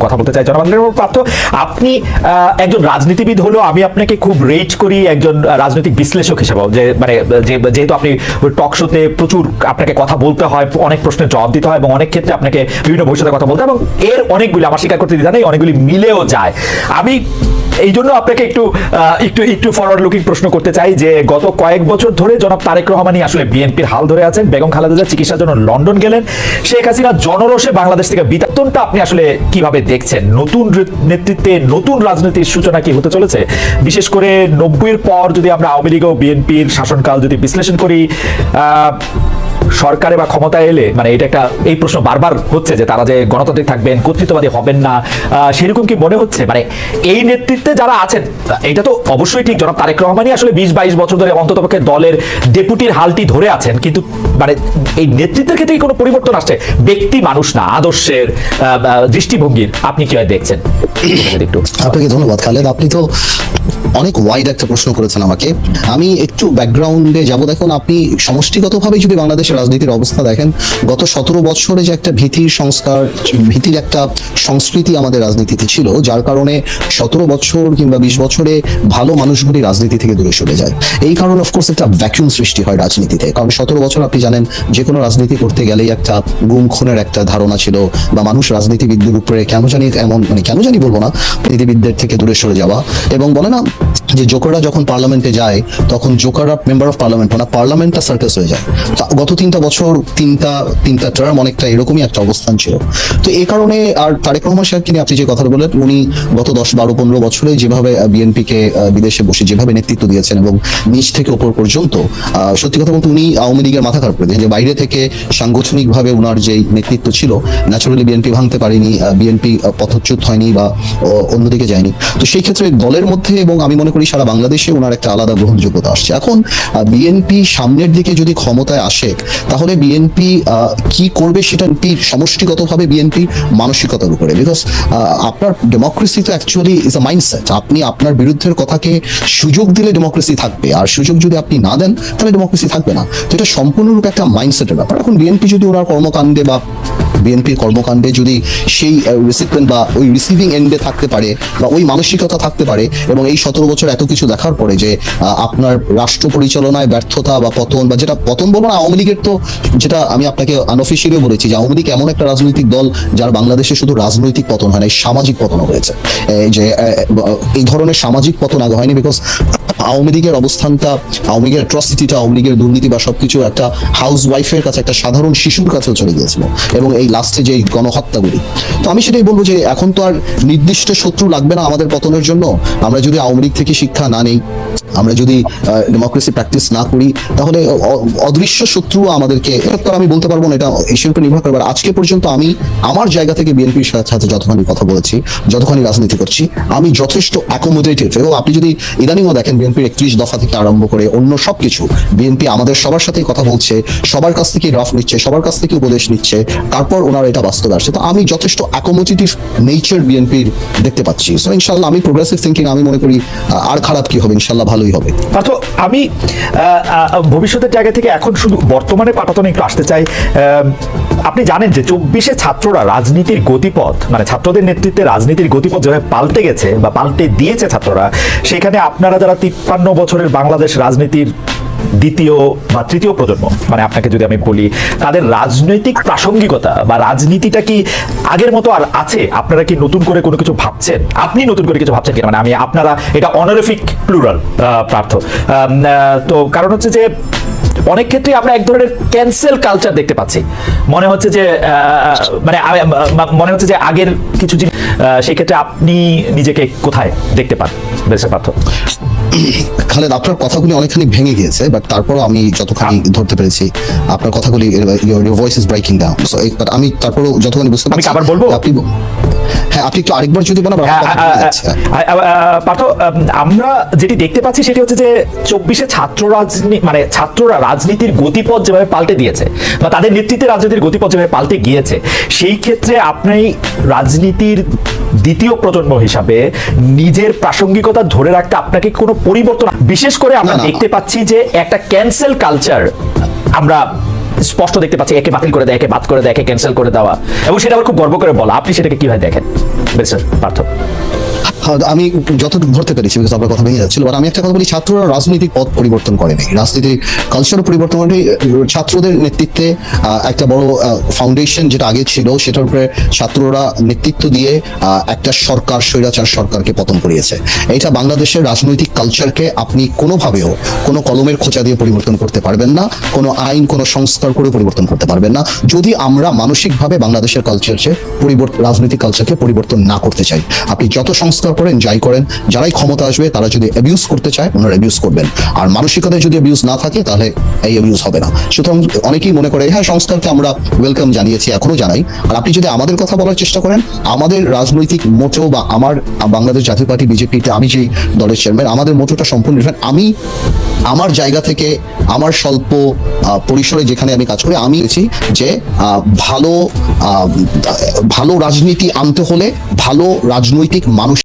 কথা বলতে চাই। জনাব পার্থ, আপনি একজন রাজনীতিবিদ হলেও আমি আপনাকে খুব রেট করি একজন রাজনৈতিক বিশ্লেষক হিসেবে, যে মানে যেহেতু আপনি টক শোতে প্রচুর আপনাকে কথা বলতে হয়, অনেক প্রশ্নের জবাব দিতে হয় এবং অনেক ক্ষেত্রে আপনাকে বিভিন্ন ভবিষ্যতের কথা বলতে হয়, এবং এর অনেকগুলি আমার স্বীকার করতে দিতে নেই, অনেকগুলি মিলেও যায়। আমি এই জন্য আপনাকে একটু একটু একটু ফরওয়ার্ড লুকিং প্রশ্ন করতে চাই যে গত কয়েক বছর ধরে জনাব তারেক রহমানই আসলে বিএনপির হাল ধরে আছেন। বেগম খালেদা জিয়া চিকিৎসার জন্য লন্ডন গেলেন, শেখ হাসিনা জনরোষে বাংলাদেশ থেকে বিতাড়নটা আপনি আসলে কিভাবে দেখছেন? নতুন নেতৃত্বে নতুন রাজনীতির সূচনা কি হতে চলেছে? বিশেষ করে 90-এর পর যদি আমরা আওয়ামী লীগ ও বিএনপির শাসনকাল যদি বিশ্লেষণ করি, সরকারে বা ক্ষমতায় এলে মানে এটা একটা এই প্রশ্ন বারবার হচ্ছে যে তারা যে গণতান্ত্রিক থাকবেন, কর্তৃত্ববাদী হবেন না, সেরকম কি মনে হচ্ছে? মানে এই নেতৃত্বে যারা আছেন, এটা তো অবশ্যই ঠিক, জনাব তারেক রহমানই আসলে 20-22 বছর ধরে অন্ততপক্ষে দলের ডেপুটির হালটি ধরে আছেন, কিন্তু মানে এই নেতৃত্বের ক্ষেত্রে কোনো পরিবর্তন আসছে? ব্যক্তি মানুষ না, আদর্শের দৃষ্টিভঙ্গির আপনি কিভাবে দেখছেন? একটু আপনাকে ধন্যবাদ খালেদ, আপনি তো অনেক ওয়াইড একটা প্রশ্ন করেছেন আমাকে। আমি একটু ব্যাকগ্রাউন্ডে যাব। দেখুন, আপনি সমষ্টিগতভাবে যদি বাংলাদেশের রাজনীতির অবস্থা দেখেন, গত 17 বছরে যে একটা ভীতির সংস্কার, ভীতির একটা সংস্কৃতি আমাদের রাজনীতিতে ছিল, যার কারণে 17 বছর কিংবা 20 বছরে ভালো মানুষগুলি রাজনীতি থেকে দূরে সরে যায়। এই কারণে অফকোর্স একটা ভ্যাকুয়াম সৃষ্টি হয় রাজনীতিতে, কারণ 17 বছর আপনি জানেন যে কোনো রাজনীতি করতে গেলেই একটা গুম খুনের একটা ধারণা ছিল, বা মানুষ রাজনীতিবিদদের উপরে কেন জানি বলবো না, রাজনীতিবিদদের থেকে দূরে সরে যাওয়া। এবং বলে না যে জোকাররা যখন পার্লামেন্টে যায় তখন জোকাররা মেম্বার অফ পার্লামেন্ট, মানে পার্লামেন্টটা সার্কাস হয়ে যায়। গত 3টা বছর তিনটা টার্ম অনেকটা এরকমই একটা অবস্থান ছিল। তো এই কারণে, আর তারেক রহমান সাহেবকে নিয়ে আপনি যে কথা বলেন, উনি গত 10, 12, 15 বছরে যেভাবে বিএনপিকে বিদেশে বসে যেভাবে নেতৃত্ব দিয়েছেন এবং নিচ থেকে ওপর পর্যন্ত, সত্যি কথা বলতে উনি আওয়ামী লীগের মাথা খারাপ করে দিয়েছেন। যে বাইরে থেকে সাংগঠনিকভাবে ওনার যে নেতৃত্ব ছিল, ন্যাচুরালি বিএনপি ভাঙতে পারেনি, বিএনপি পথচ্যুত হয়নি বা অন্যদিকে যায়নি। তো সেই ক্ষেত্রে দলের মধ্যে এবং আমি মনে করি সারা বাংলাদেশে ওনার একটা আলাদা গ্রহণযোগ্যতা আসছে। এখন বিএনপি সামনের দিকে যদি ক্ষমতায় আসে, তাহলে বিএনপি কি করবে সেটা সমষ্টিগতভাবে বিএনপি মানসিকতার উপরে। বিকজ আপনার ডেমোক্রেসি তো অ্যাকচুয়ালি ইজ আ মাইন্ডসেট। আপনি আপনার বিরুদ্ধের কথাকে সুযোগ দিলে ডেমোক্রেসি থাকবে, আর সুযোগ যদি আপনি না দেন তাহলে ডেমোক্রেসি থাকবে না। তো এটা সম্পূর্ণরূপে একটা মাইন্ডসেটের ব্যাপার। এখন বিএনপি যদি ওনার কর্মকাণ্ডে বা বিএনপির কর্মকাণ্ডে যদি সেই রিসিপিয়েন্ট বা ওই রিসিভিং এন্ডে থাকতে পারে বা ওই মানসিকতা থাকতে পারে, এবং এই 17 বছর এত কিছু দেখার পরে যে আপনার রাষ্ট্র পরিচালনায় ব্যর্থতা বা পতন, বা যেটা পতন বলবো না, আওয়ামী লীগের তো, যেটা আমি আপনাকে আনঅফিসিয়ালি বলেছি যে আওয়ামী লীগ এমন একটা রাজনৈতিক দল যার বাংলাদেশে শুধু রাজনৈতিক পতন হয় না, সামাজিক পতন হয়েছে। যে এই ধরনের সামাজিক পতন আগে হয়নি, বিকজ আওয়ামী লীগের অবস্থানটা, আওয়ামী লীগের অ্যাট্রসিটিটা, আওয়ামী লীগের দুর্নীতি বা সবকিছু একটা হাউস ওয়াইফের কাছে, একটা সাধারণ শিশুর কাছেও চলে গিয়েছিল, এবং এই লাস্টে যে গণহত্যাগুলি। তো আমি সেটাই বলবো যে এখন তো আর নির্দিষ্ট শত্রু লাগবে না আমাদের পতনের জন্য। আমরা যদি আওয়ামী লীগ থেকে শিক্ষা না নেই, আমরা যদি ডেমোক্রেসি প্র্যাকটিস না করি, তাহলে অদৃশ্য শত্রু আমাদেরকে, আমি বলতে পারবো না, এটা এর উপর নির্ভর করবে। আজকে পর্যন্ত আমি আমার জায়গা থেকে বিএনপির সাথে যতখানি কথা বলেছি, যতখানি রাজনীতি করছি, আমি যথেষ্ট অ্যাকোমোডেটেড। এবং আপনি যদি ইদানিংও দেখেন, বিএনপির 31 দফা থেকে আরম্ভ করে অন্য সবকিছু, বিএনপি আমাদের সবার সাথেই কথা বলছে, সবার কাছ থেকে ড্রাফট নিচ্ছে, সবার কাছ থেকে উপদেশ নিচ্ছে, তারপর ওনারা এটা বাস্তবে আসছে। তো আমি যথেষ্ট অ্যাকোমোডেটিভ নেচার বিএনপির দেখতে পাচ্ছি। সো ইনশাল্লাহ আমি প্রোগ্রেসিভ থিঙ্কিং, আমি মনে করি আর খারাপ কি হবে, ইনশাল্লাহ ভালোই হবে। তো আমি ভবিষ্যতের জায়গা থেকে এখন শুধু বর্তমানে পাঠাতনে একটু আসতে চাই। আপনি জানেন যে 24-এ ছাত্ররা রাজনীতির গতিপথ, মানে ছাত্রদের নেতৃত্বে রাজনীতির গতিপথ যেভাবে পাল্টে গেছে বা পাল্টে দিয়েছে ছাত্ররা, সেখানে আপনারা যারা 53 বছরের বাংলাদেশ রাজনীতির দ্বিতীয় বা তৃতীয় প্রজন্ম, মানে আপনাকে যদি আমি বলি, তাদের রাজনৈতিক প্রাসঙ্গিকতা বা রাজনীতিটা কি আগের মতো আর আছে? আপনারা কি নতুন করে কোনো কিছু ভাবছেন? আপনি নতুন করে কিছু ভাবছেন কিনা? মানে আমি আপনারা, এটা অনারিফিক প্লুরাল পার্থ। তো কারণ হচ্ছে যে অনেক ক্ষেত্রে আমরা এক ধরনের ক্যান্সেল কালচার দেখতে পাচ্ছি। মনে হচ্ছে যে আগের কিছু জিনিস, সেই ক্ষেত্রে আপনি নিজেকে কোথায় দেখতে পান পার্থ? খালেদ, আপনার কথাগুলি অনেকখানি ভেঙে গিয়েছে, বাট তারপরও আমি যতখানি ধরতে পেরেছি আপনার কথাগুলি, your voice is breaking down, so আমি তারপরও যতখানি বুঝতে পারছি। আমি আবার বলবো, আপনি একটু আরেকবার যদি বলেন। পার্থ, আমরা যেটি দেখতে পাচ্ছি সেটি হচ্ছে যে 24-এ ছাত্ররা রাজনীতির গতিপথ যেভাবে পাল্টে দিয়েছে, বা তাদের নেতৃত্বে রাজনীতির গতিপথ যেভাবে পাল্টে গিয়েছে, সেই ক্ষেত্রে আপনি রাজনীতির দ্বিতীয় প্রজন্ম হিসাবে নিজের প্রাসঙ্গিকতা ধরে রাখতে আপনাকে কোনো পরিবর্তন, বিশেষ করে আমরা দেখতে পাচ্ছি যে একটা ক্যান্সেল কালচার আমরা স্পষ্ট দেখতে পাচ্ছি একে বাতিল করে দেয়, একে বাদ করে দেয়, একে ক্যান্সেল করে দেওয়া, এবং সেটা আবার খুব গর্ব করে বলা। আপনি সেটাকে কিভাবে দেখেন ব্যারিস্টার পার্থ? আমি যতটুকু ধরতে পেরেছি, বিকজ আপনার কথা ভেঙে যাচ্ছিল, বাট আমি একটা কথা বলি, ছাত্ররা রাজনৈতিক পথ পরিবর্তন করেনি, রাজনীতির কালচার পরিবর্তন করেনি। ছাত্রদের নেতৃত্বে একটা বড় ফাউন্ডেশন যেটা আগে ছিল সেটার উপরে ছাত্ররা নেতৃত্ব দিয়ে একটা সরকার, স্বৈরাচার সরকারকে পতন করিয়েছে। এটা বাংলাদেশের রাজনৈতিক কালচারকে আপনি কোনোভাবেও কোনো কলমের খোঁচা দিয়ে পরিবর্তন করতে পারবেন না, কোনো আইন, কোনো সংস্কার করে পরিবর্তন করতে পারবেন না, যদি আমরা মানসিকভাবে বাংলাদেশের কালচারকে রাজনৈতিক কালচারকে পরিবর্তন না করতে চাই। আপনি যত সংস্কার করেন, যাই করেন, যারাই ক্ষমতা আসবে তারা যদি অ্যাবিউজ করতে চায় ওনারা অ্যাবিউজ করবেন, আর মানসিকতায় যদি অ্যাবিউজ না থাকে তাহলে এই অ্যাবিউজ হবে না। সুতরাং অনেকেই মনে করে হ্যাঁ সংস্কারকে আমরা ওয়েলকাম জানিয়েছি, এখনো জানাই। আর আপনি যদি আমাদের কথা বলার চেষ্টা করেন, আমাদের রাজনৈতিক মোটো বা আমার বাংলাদেশ জাতীয় পার্টি বিজেপিতে আমি যেই দলের চেয়ারম্যান, আমাদের মোটোটা সম্পূর্ণ ডিফারেন্ট। আমি আমার জায়গা থেকে, আমার স্বল্প পরিসরে যেখানে আমি কাজ করি, আমি বলছি যে ভালো রাজনীতি আনতে হলে ভালো রাজনৈতিক মানুষ